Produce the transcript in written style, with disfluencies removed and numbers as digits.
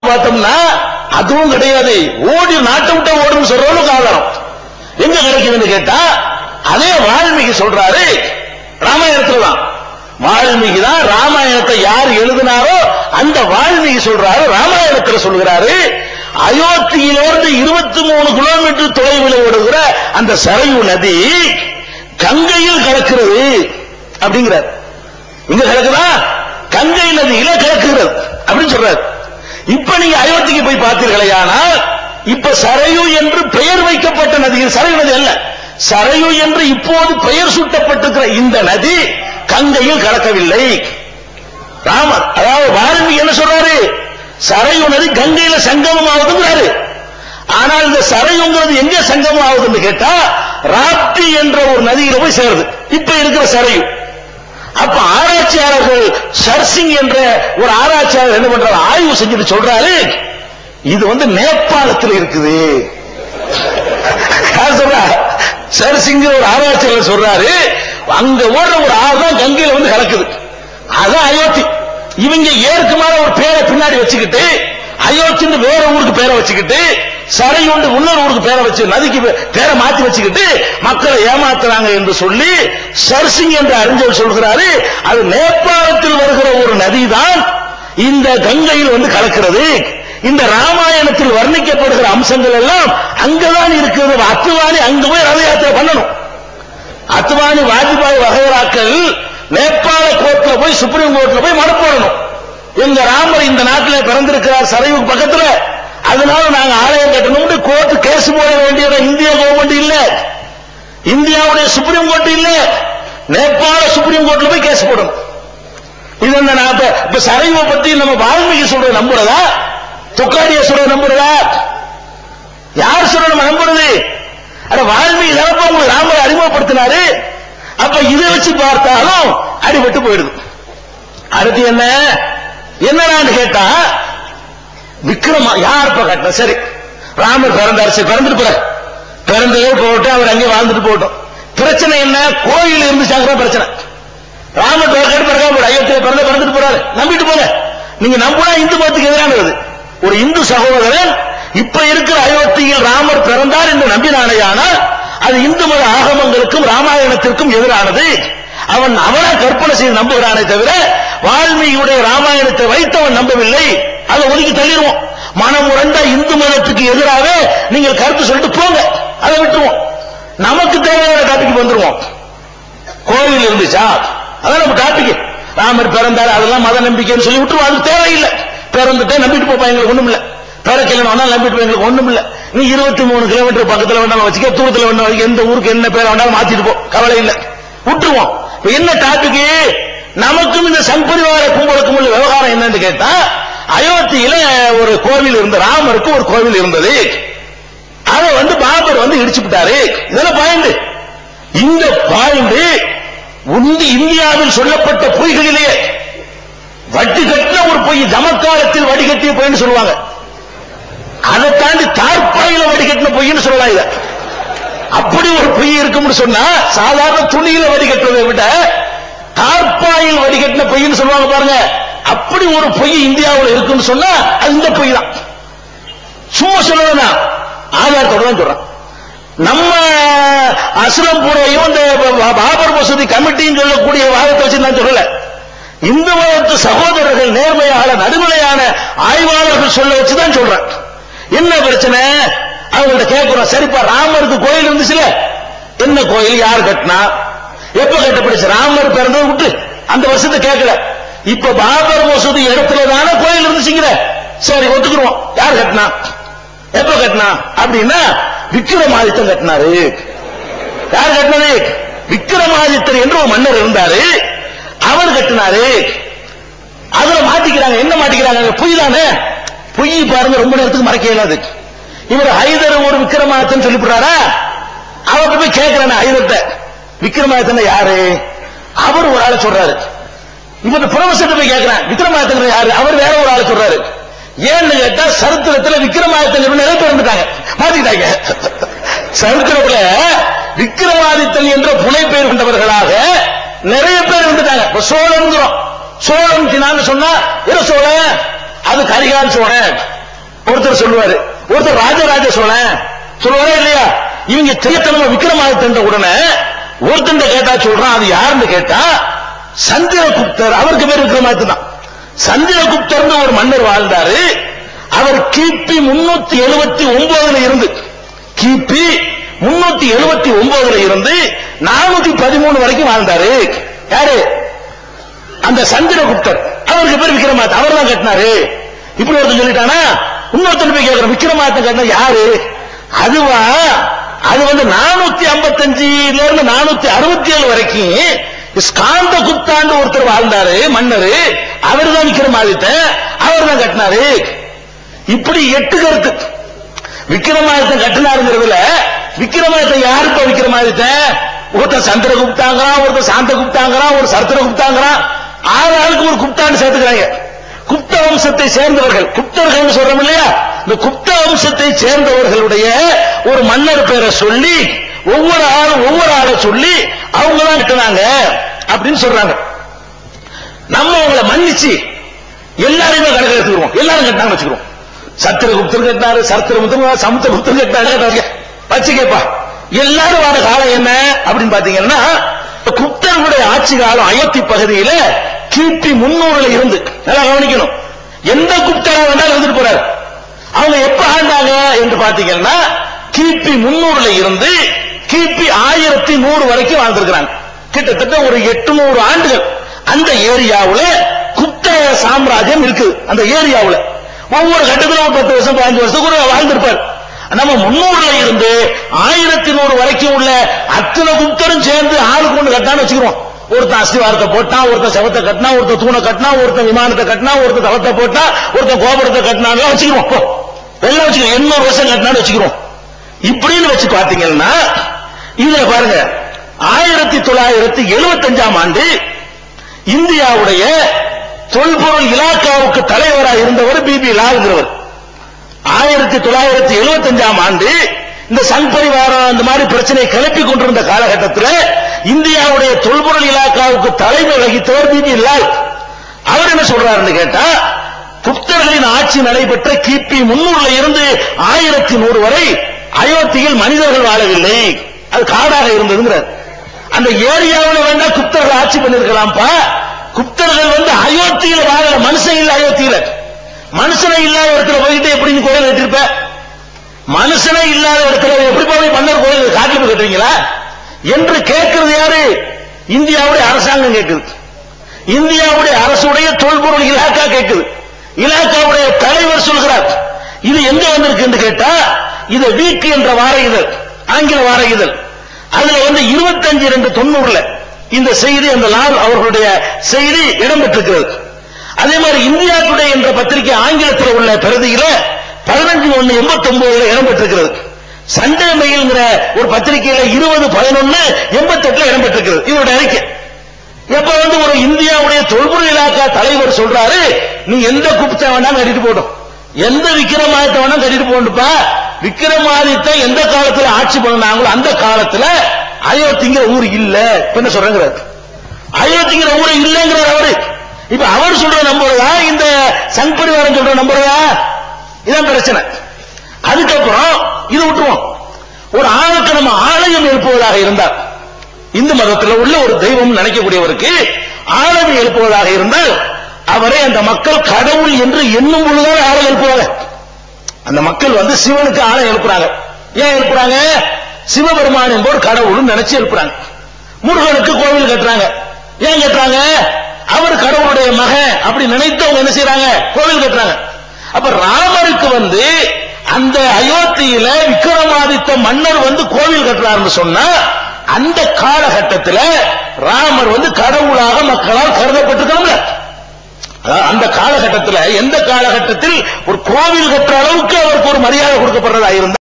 பார்த்தோம்னா அதுவும் கிடையாது. ஓடி நாட்டை விட்ட ஓடும் சொல்றவனுக்கு ஆதாரம் எங்க கிடைக்குதுன்னு கேட்டா, அதே வால்மீகி சொல்றாரு ராமாயணத்துல தான். வால்மீகி தான் ராமாயணத்தை யார் எழுதினாரோ அந்த வால்மீகி சொல்றாரு, ராமாயணத்துல சொல்கிறாரு, அயோத்தியிலிருந்து 23 கிலோமீட்டர் தொலைவில் ஓடுகிற அந்த சரையு நதி கங்கையில் கலக்கிறது அப்படிங்கிறார். இங்க கலக்குதா? கங்கை நதியில கலக்குகிறது அப்படின்னு சொல்றாரு. இப்ப நீங்க அயோத்திக்கு போய் பார்த்தீர்களேயானால், இப்ப சரையு என்று பெயர் வைக்கப்பட்ட நதி, சரையு நதி அல்ல, சரையு என்று இப்போது பெயர் சூட்டப்பட்டிருக்கிற இந்த நதி கங்கையில் கலக்கவில்லை. ராமர் அதாவது வால்மீகி என்ன சொல்றாரு, சரையு நதி கங்கையில சங்கமம் ஆகுதுங்கிறாரு. ஆனால் இந்த சரையுங்கிறது எங்க சங்கமம் ஆகுதுன்னு கேட்டா, ராப்தி என்ற ஒரு நதியில போய் சேருது இப்ப இருக்கிற சரையு. அப்ப ஆராய்ச்சியாளர்கள் சர்சிங் என்ற ஒரு ஆராய்ச்சியாளர் என்ன பண்றாரு, ஆய்வு செஞ்சுட்டு சொல்றாரு, இது நேபாளத்தில் இருக்குது. சர்சிங் ஒரு ஆராய்ச்சியாளர் சொல்றாரு, அங்க ஓடுற ஒரு ஆறு தான் கங்கையில கலக்குது, அதான் அயோத்தி. இவங்க ஏற்கனவே ஒரு பேரை பின்னாடி வச்சுக்கிட்டு, அயோத்தின்னு வேற ஊருக்கு பேரை வச்சுக்கிட்டு, சரையுண்டு இன்னொரு ஊருக்கு பேரை வச்சு நதிக்கு பேரை மாத்தி வச்சுக்கிட்டு மக்களை ஏமாத்துறாங்க என்று சொல்லி சர்சிங் என்ற அறிஞர் சொல்கிறாரு, அது நேபாளத்தில் வருகிற ஒரு நதிதான் இந்த கங்கையில் கலக்கிறது. இந்த ராமாயணத்தில் வர்ணிக்கப்படுகிற அம்சங்கள் எல்லாம் அங்கதான் இருக்கிறது. அத்துவானி அங்க போய் ரத யாத்திரை பண்ணணும். அத்துவானி வாஜ்பாய் வகைராக்கள் நேபாள கோர்ட்ல போய் சுப்ரீம் கோர்ட்ல போய் மனு போடணும். எங்க ராமர் இந்த நாட்டில் பிறந்திருக்கிறார் சரையுக்கு பக்கத்துல, அதனால நாங்க ஆலயம் கட்டணும் கோர்ட் கேஸ் போட வேண்டிய இந்திய கவர்மெண்ட் இல்ல, இந்தியாவுடைய சுப்ரீம் கோர்ட் இல்ல, நேபாள சுப்ரீம் கோர்ட்ல போய் கேஸ் போடணும். இது இப்ப சரைவை பத்தி நம்ம வால்மீகி சொல்ற நம்புறதா, துக்காடிய சொல்ற நம்புறதா, யார் சொல்ற நம்ம நம்புறது? வால்மீகி தானப்ப உங்களுக்கு ராமரை அறிமுகப்படுத்தினாரு. அப்ப இதை வச்சு பார்த்தாலும் அடிபட்டு போயிடுது. அடுத்து என்னடான்னு கேட்டா, விக்ரமா யார் கட்டின? சரி, ராமர் பிறந்தாரு, சரி பிறந்துட்டு போற, பிறந்ததே போகட்டும், அவர் அங்கே வாழ்ந்துட்டு போகட்டும். பிரச்சனை என்ன? கோயில் இருந்துச்சாங்கிற பிரச்சனை. ராமர் பிறக்காம அயோத்தியில பிறந்துட்டு போறாரு, நம்பிட்டு போல. நீங்க நம்பினா இந்து மதத்துக்கு எதிரானது. ஒரு இந்து சகோதரன் இப்ப இருக்கிற அயோத்தியில் ராமர் பிறந்தார் என்று நம்பினானேயானால் அது இந்து மத ஆகமங்களுக்கும் ராமாயணத்திற்கும் எதிரானது. அவனா கற்பனை செய்து நம்புகிறானே தவிர வால்மீகியுடைய ராமாயணத்தை வைத்தவன் நம்பவில்லை. அதை ஒதுக்கி தள்ளிடுவோம். மனமுரண்ட இந்து மதத்துக்கு எதிராக நீங்கள் கருத்து சொல்லிட்டு போங்க, அதை விட்டுருவோம். நமக்கு தேவையான டாபிக் வந்துருவோம். கோவில் இருந்துச்சா, அதான் நம்ம டாபிக். ராமர் பிறந்தார், அதெல்லாம் மத நம்பிக்கைன்னு சொல்லி விட்டுருவோம். அது தேவையில்லை. பிறந்துட்டே நம்பிட்டு போப்பா, எங்களுக்கு ஒண்ணும் இல்ல. பிறக்கல நம்பிட்டு போய் எங்களுக்கு ஒண்ணும் இல்ல. நீ 23 கிலோமீட்டர் பக்கத்துல வேண்டாம் வச்சுக்க, தூரத்துல வேண்டாம், எந்த ஊருக்கு என்ன பேர் வேண்டாலும் மாத்திட்டு போ, கவலை இல்ல, விட்டுருவோம். என்ன டாபிக்? நமக்கும் இந்த சம்பரிவார கும்பலுக்கும் உள்ள விவகாரம் என்னன்னு கேட்டா, அயோத்தியில ஒரு கோவில் இருந்த, ராமருக்கு ஒரு கோவில் இருந்தது, அதை பாபர் இடிச்சு விட்டாரு. இதெல்லாம் பாயிண்ட். இந்த பாயிண்ட் இந்தியாவில் சொல்லப்பட்ட பொய்களிலேயே வட்டி கட்டின ஒரு பொய், ஜமக்காலத்தில் வடிகட்டிய பொய்ன்னு சொல்லுவாங்க. அதை தாண்டி தார்பாயில வடிகட்டின பொய்ன்னு சொல்லலாம். இத அப்படி ஒரு பொய் இருக்கும்னு சொன்னா, சாதாரண துணியில வடிகட்டுறதை விட தார்பாயில் வடிகட்டின பொய்ன்னு சொல்லுவாங்க பாருங்க. அப்படி ஒரு பொய் இந்தியாவில் இருக்குன்னு சொன்னா அது இந்த பொய் தான். சும்மா சொல்லணும்னா ஆதாரத்தோட தான் சொல்றான். நம்ம அஸ்லம்பூரையும் இந்த பாபர் மசூதி கமிட்டின்னு சொல்லக்கூடிய வாதத்தை வச்சு நான் சொல்லல. இந்து மதத்து சகோதரர்கள் நேர்மையான நடுநிலையான ஆய்வாளர்கள் சொல்ல வச்சுதான் சொல்றேன். என்ன பிரச்சனை? அவங்கள்ட்ட கேட்கிறோம், சரிப்பா ராமருக்கு கோயில் இருந்துச்சுல, என்ன கோயில், யார் கட்டினா, எப்ப கட்டப்படுச்சு? ராமர் பிறந்தது விட்டு அந்த வருஷத்தை கேட்கல. இப்ப பாபர் மசூதி இடத்துல தானே கோயில் இருந்துச்சுங்கிற, சரி ஒத்துக்குறோம். யார் கட்டினா, எப்ப கட்டினா அப்படின்னா, விக்ரமாதித்தன் கட்டினாரு. யார் கட்டினது? விக்ரமாதித்தன் என்று ஒரு மன்னர் இருந்தாரு, அவர் கட்டினாரு. அதுல மாட்டிக்கிறாங்க. என்ன மாட்டிக்கிறாங்க? பொய் தானே. பொய் பாருங்க, ரொம்ப நேரத்துக்கு மறைக்க இயலாது. இவர் ஹைதர் ஒரு விக்ரமாதித்தன் சொல்லிவிடுறாரா, அவர்கிட்ட போய் கேட்கிறான ஹைதர்ட்ட, விக்ரமாதித்தன் யாரு? அவர் ஒரு ஆளை சொல்றாரு. இவர் புரொஃபசர் போய் கேட்கிறான், விக்ரமாதித்தன் யாரு? அவர் வேற ஒரு ஆளை சொல்றாரு. ஏன்னு கேட்டா, சரித்திரத்தில் விக்ரமாதித்தன் நிறைய பேர் இருந்துட்டாங்க, மாத்திட்டாங்க. சரித்திரத்துல விக்ரமாதித்தன் என்ற புனை பெயர் கொண்டவர்களாக நிறைய பேர் இருந்துட்டாங்க. சோழன் சோழன் சொன்னா என்ன சோழன்? அது கரிகால் சோழன். ஒருத்தர் சொல்லுவாரு, ஒருத்தர் ராஜராஜ சோழன் சொல்லுவாரா இல்லையா? இவங்க திரைத்தனமா விக்ரமாதித்தன் உடனே ஒருத்தன் கேட்டா சொல்றான், அது யாருன்னு கேட்டா சந்திரகுப்தர். அவருக்கு பேர் விக்ரமாதித்தன் தான். சந்திரகுப்தர் ஒரு மன்னர் வாழ்ந்தாரு. அவர் கிபி 379 இருந்து கிபி 379 இருந்து 413 வரைக்கும் வாழ்ந்தாரு. யாரு? அந்த சந்திரகுப்தர். அவருக்கு பேர் விக்ரமாதித்தன். அவர் தான் கட்டினாரு. இப்படி ஒருத்தன் சொல்லிட்டானா இன்னொருத்தன் போய் கேட்கிற விக்ரமாதித்தன் கட்டின யாரு? அதுவா? அது 455 இருந்து 467 வரைக்கும் ஸ்காந்த குப்தாண்டு ஒருத்தர் வாழ்ந்தாரு, மன்னர். அவர் தான் விக்ரமாதித்தன். அவர் தான் கட்டினாரு. இப்படி 8 கருத்து. விக்ரமாதித்தன் கட்டினாருங்கிறதுல விக்ரமாதித்தன் யாருப்பா விக்ரமாதித்தன்? ஒருத்தன் சந்திரகுப்தாங்கிறான், ஒருத்தன் சாந்த குப்தாங்கிறான், ஒரு சர்த்திர குப்தாங்கிறான். 6 ஆளுக்கு ஒரு குப்தான்னு சேர்த்துக்கிறாங்க. குப்த வம்சத்தை சேர்ந்தவர்கள், குப்தர்கள் சொல்றோம் இல்லையா? இந்த குப்த வம்சத்தை சேர்ந்தவர்களுடைய ஒரு மன்னர் பேரை சொல்லி ஒவ்வொரு ஆளை சொல்லி அவங்க தான் கட்டினாங்க அப்படின்னு சொல்றாங்க. நம்ம அவங்களை மன்னிச்சு எல்லாரையுமே கணக்கு எடுத்துக்கிறோம். எல்லாரும் கட்டினாங்க வச்சுக்கிறோம். சத்திரகுப்தர் கட்டினாரு, சர்த்திரகுப்தர், சமுத்திரகுப்தர் கட்டினாரு. வச்சுக்கப்பா எல்லாரும் வர காலம் என்ன அப்படின்னு பாத்தீங்கன்னா குப்தர்களுடைய ஆட்சி காலம் அயோத்தி பகுதியில கிபி 300 இருந்து. நல்லா கவனிக்கணும். எந்த குப்தரா வேண்டாலும் இருந்துட்டு போறாரு. அவங்க எப்ப ஆண்டாங்க என்று பாத்தீங்கன்னா கிபி 300 இருந்து கிபி 1100 வரைக்கும் வாழ்ந்திருக்கிறாங்க. கிட்டத்தட்ட ஒரு 800 ஆண்டுகள் அந்த ஏரியாவுல குப்த சாம்ராஜ்யம் இருக்கு. அந்த ஏரியாவுல ஒவ்வொரு கட்டத்திலும் 10 வருஷம் 15 வருஷத்துக்கு வாழ்ந்திருப்பார். நம்ம 300 இருந்து 1100 வரைக்கும் உள்ள அத்தனை குப்தரும் சேர்ந்து ஆளுக்கு ஒன்று கட்டான்னு வச்சுக்கிறோம். ஒருத்தன் அஸ்திவாரத்தை போட்டான், ஒருத்தன் செவத்தை கட்டினா, ஒருத்தன் தூணை கட்டினா, ஒருத்தன் விமானத்தை கட்டினா, ஒருத்தன் தளத்தை போட்டா, ஒருத்தன் கோபுரத்தை கட்டினாலும் வச்சுக்கிறோம். எல்லாம் வச்சுக்கிறோம். 800 வருஷம் கட்டினான்னு வச்சுக்கிறோம். இப்படின்னு வச்சு பாத்தீங்கன்னா இதுல பாருங்க 1975 ஆண்டு இந்தியாவுடைய தொல்பொருள் இலாக்காவுக்கு தலைவராக இருந்தவர் பிபி லால்ங்கிறவர். 1975 ஆண்டு இந்த சங் பரிவாரம் அந்த மாதிரி பிரச்சனை கிளப்பி கொண்டிருந்த காலகட்டத்தில் இந்தியாவுடைய தொல்பொருள் இலாக்காவுக்கு தலைமை வகித்தவர் பிபி லால். அவர் என்ன சொல்றாருன்னு கேட்டா குப்தர்களின் ஆட்சி நடைபெற்ற கிபி 300 இருந்து 1100 வரை அயோத்தியில் மனிதர்கள் வாழவில்லை, அது காடாக இருந்ததுங்கிறார். அந்த ஏரியாவில் வேண்டா குப்தர்கள் ஆட்சி பண்ணிருக்கலாம்ப்பா. குப்தர்கள் அயோத்தியில் வாழல, மனுஷன் இல்ல. அயோத்தியில மனுஷனை இல்லாத இடத்துல போயிட்டு எப்படி கோயில் கட்டிருப்ப? மனுஷனை இல்லாத இடத்துல எப்படி போய் மன்னர் கோயில் காட்டில் போய் கட்டுவீங்களா என்று கேட்கிறது யாரு? இந்தியாவுடைய அரசாங்கம் கேட்குது. இந்தியாவுடைய அரசுடைய தொல்பொருள் இலாக்கா கேட்குது. இலாக்காவுடைய தலைவர் சொல்கிறார். இது எங்க வந்திருக்கு என்று கேட்டா இது வீக் என்ற வார இதழ், ஆங்கில வார இதழ். அதுல 25/2/90 இந்த செய்தி, அந்த லால் அவர்களுடைய செய்தி இடம்பெற்றிருக்கிறது. அதே மாதிரி இந்தியா டுடே என்ற பத்திரிகை ஆங்கிலத்தில் உள்ள பிரதியில 15/1/89 இடம்பெற்றிருக்கிறது. சண்டே மெயில்ங்கிற ஒரு பத்திரிகையில 20/11/88 இடம்பெற்றிருக்கிறது. இவருடைய அறிக்கை எப்ப ஒரு இந்தியாவுடைய தொல்பொருள் இலாக்கா தலைவர் சொல்றாரு, நீ எந்த குப்தா வேணாலும் கட்டிட்டு போடும், எந்த விக்ரமாதித்த வேணா கட்டிட்டு போண்டுப்பா. விக்ரமாதித்த எந்த காலத்துல ஆட்சி பண்ணாங்களோ அந்த காலத்துல அயோத்திங்கிற ஊர் இல்ல. என்ன சொல்றாங்க? அயோத்திங்கிற ஊர் இல்லைங்கிறார் அவரு. இப்ப அவர் சொல்ற நம்புறதா, இந்த சங் பரிவாரம் சொல்ற நம்புறதா? இதான் பிரச்சனை. அதுக்கப்புறம் இது விட்டுருவோம். ஒரு ஆளுக்கு நம்ம ஆலயம் எழுப்புவதாக இருந்தால், இந்து மதத்தில் உள்ள ஒரு தெய்வம் நினைக்கக்கூடியவருக்கு ஆலயம் எழுப்புவதாக இருந்தால் அவரை அந்த மக்கள் கடவுள் என்று எண்ணும் பொழுதுதான் ஆலயம் எழுப்புவாங்க. அந்த மக்கள் சிவனுக்கு ஆலயம் எழுப்புறாங்க. ஏன் எழுப்புறாங்க? சிவபெருமான் என்பவர் கடவுள் நினைச்சு எழுப்புறாங்க. முருகனுக்கு கோவில் கட்டுறாங்க. ஏன் கட்டுறாங்க? அவர் கடவுளுடைய மகன் அப்படி நினைத்தவங்க என்ன செய்யறாங்க? கோவில் கட்டுறாங்க. அப்ப ராமருக்கு அந்த அயோத்தியில விக்ரமாதித்த மன்னர் கோவில் கட்டுறாருன்னு சொன்னா அந்த காலகட்டத்தில் ராமர் கடவுளாக மக்களால் கருதப்பட்டிருக்காங்க. அந்த காலகட்டத்தில், எந்த காலகட்டத்தில் ஒரு கோவில் கட்டுற அளவுக்கு அவருக்கு ஒரு மரியாதை கொடுக்கப்படுறதா இருந்தா